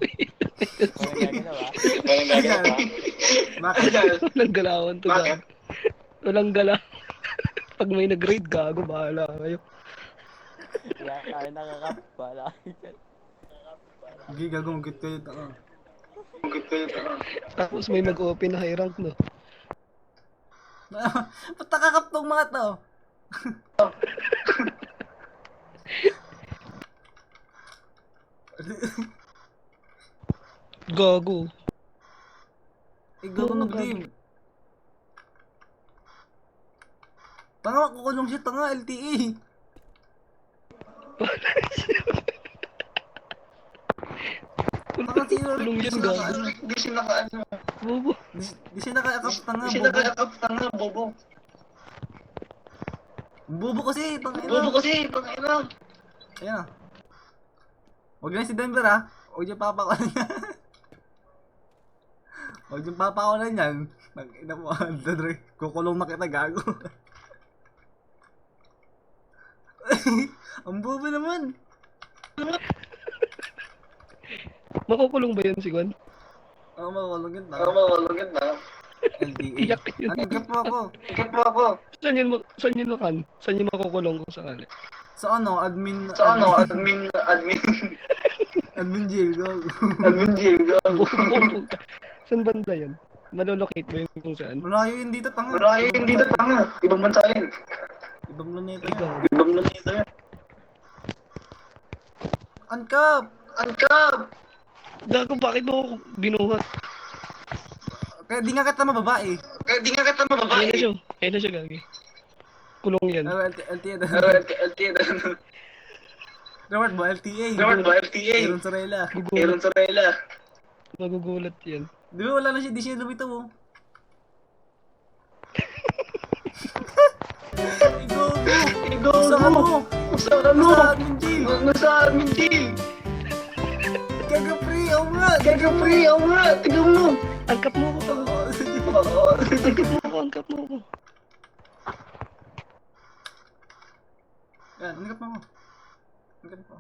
Walang gagalaw. Walang gagalaw. Bakit? Walang galawan to, gago. Walang galaw. Pag may nag-raid, gago, bahala kayo. Kaya tayo nakakap. Bahala kayo dyan. Hindi, gagawin kayo ito. Tapos may mag-open na high rank, no? Ba't nakakap tong mga to? Gago. Gago nag-game. Tanga, kukulong siya, tanga, LTE. Tanga, sino rin, Kulong di yan, siya gago. naka-ano. Di siya naka-ano. Bobo. Di siya naka-akap, tanga, Di siya bobo. naka-up, tanga, bobo. Bobo kasi, tanga, Bobo kasi, tangina. Ayan ah. Huwag na si Denver ah. Huwag niya papakulan yan. Huwag niya papakulan yan. Nag-ina mo, Andre. Kukulong na kita, gago. Ang bobo naman. Makukulong ba yun si Gwen? Oo, makukulong yun. Ako makulungin na. LDA. Iyak yun. Anggap mo ako. Ikat mo ako. Saan yun makan? Saan yun makukulong kung sakali? Sa ano, admin. Sa ano, admin. Admin jail, gago. Admin jail, gago. Saan banda yun? Malolocate ba yun kung saan? Malayo yun dito, tanga. Marami hindi na tanga. Ibang bansa yun. Ibang planeta Ikaw. yan. Ibang planeta yun. Angkap! Angkap! Gago, bakit mo ako binuhat? Kaya di nga kita mababae. Kaya di nga kita Ayun na mababae. siya. Ayun na siya, gagi. Kulong yan. LTA Pero na. LTA na. Robert ba? LTA. Robert ba, LTA? Aaron Sorella. Aaron Sorella. Magugulat yan. Di ba wala na siya, di siya lumitaw oh. Igo! Igo! Saan mo? Saan ano? Sa admin jail! Nasa amin jail. Gaga free! Oo nga! Gaga free, ako nga. Tignan mo. Angkap mo ako. Oo. Angkap mo ako. Yan, angkat mo ako. Angkat mo.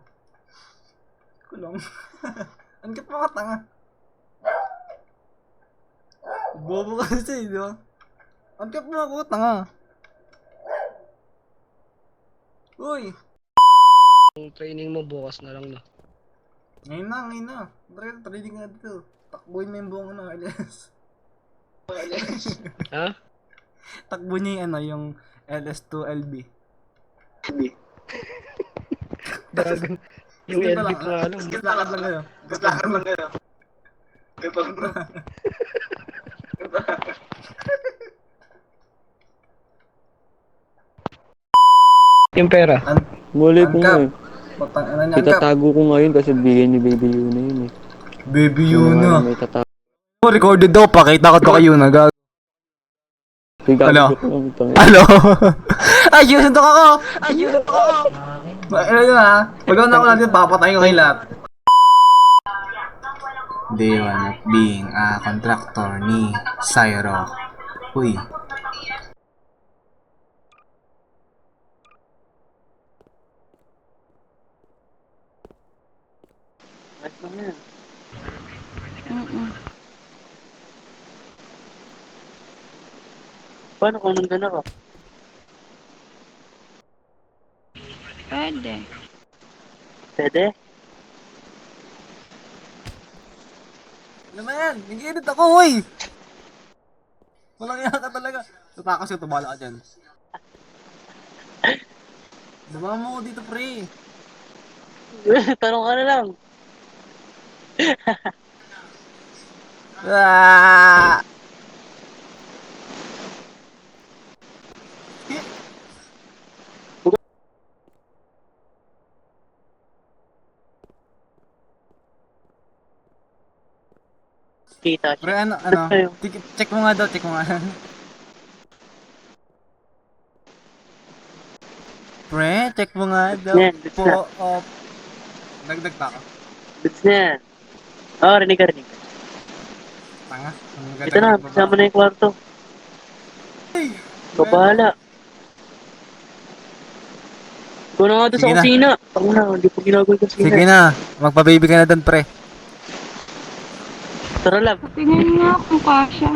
Kulong. Angkat mo ako, tanga. Bobo kasi, di ba? Angkat mo ako, tanga. Uy! Ang training mo bukas na lang, no? Ngayon na. Training nga dito. Takbuhin mo yung buong ano, LS. Ha? Takbo niya yung ano, yung LS2LB. Gago. Yung Skip na LB lang, pa nga lang. Skip lakad lang kayo. Gaslakan lang kayo. Ito bro. Yung pera. Muli ko nga eh. Patang ano niya, angkap. Itatago ko ngayon kasi bigay ni Baby Yuna yun eh. Baby Yung Yuna. may tatago. Recorded daw, pakita ko to kay Yuna, gag. Ano? Ano? Ayun, suntok ako! Ayun, suntok ako! Ano yun ha? Pag ako na natin, papatayin ko kayo lahat. Day 1 of being a contractor ni Cyro. Uy. Paano kung nandun ako? Pwede. Pwede? Ano ba yan? Nag-edit ako, uy! Walang iya ka talaga. Tatakas yung tumala ka dyan. Diba mo dito, pre? Tanong ka na lang. Ah! Kita Pre, siya. ano? Check mo nga daw, check mo nga. Pre, check mo nga daw. Yan, that's Po, na. dagdag pa ako. Bits na yan. Oo, rinig ka. Tanga. Ito na, kasama na yung kwarto. Ikaw bahala. Ikaw na nga doon sa Sige na. kusina. Ako na, hindi ko ginagawa yung kusina. Sige na, magpa-baby ka na doon, pre. Tara, love. Tingnan nga kung kasha.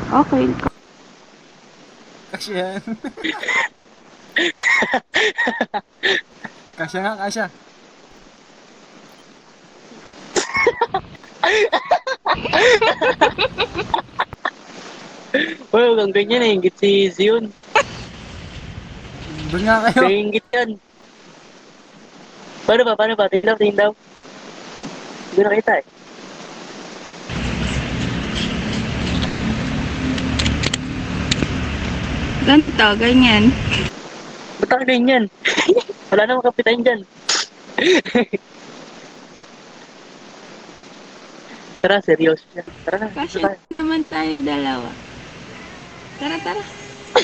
Okay. Kasya yan. Kasya nga, kasya. Uy, hanggang ganyan eh. Ingit si Zion. Doon nga kayo. Kaya ingit yan. Paano ba? Tingin daw. Hindi ko nakita eh. Ganito, ganyan. Ba't ako ganyan? Wala namang kapitan dyan. Tara, seryoso siya. Tara na. Kasha naman tayo dalawa. Tara, tara.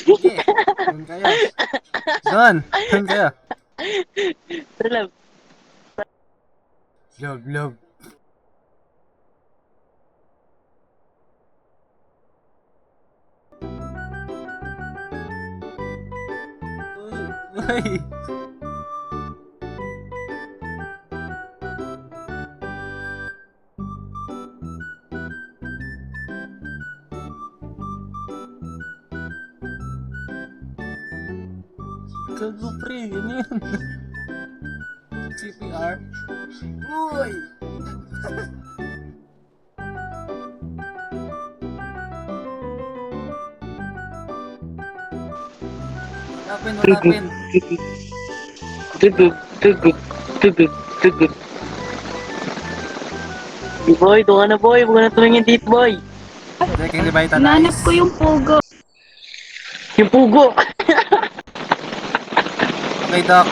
Sige. Doon kayo. Doon kayo. Tara, love. Love. Uy. Gago pre, ano yun? CPR? Uy! What happened? Tugug. Boy, doon ka na boy. Huwag ka na tumingin dito boy. Breaking the Vita Nanap ko yung pugo. Yung pugo. Okay, Doc.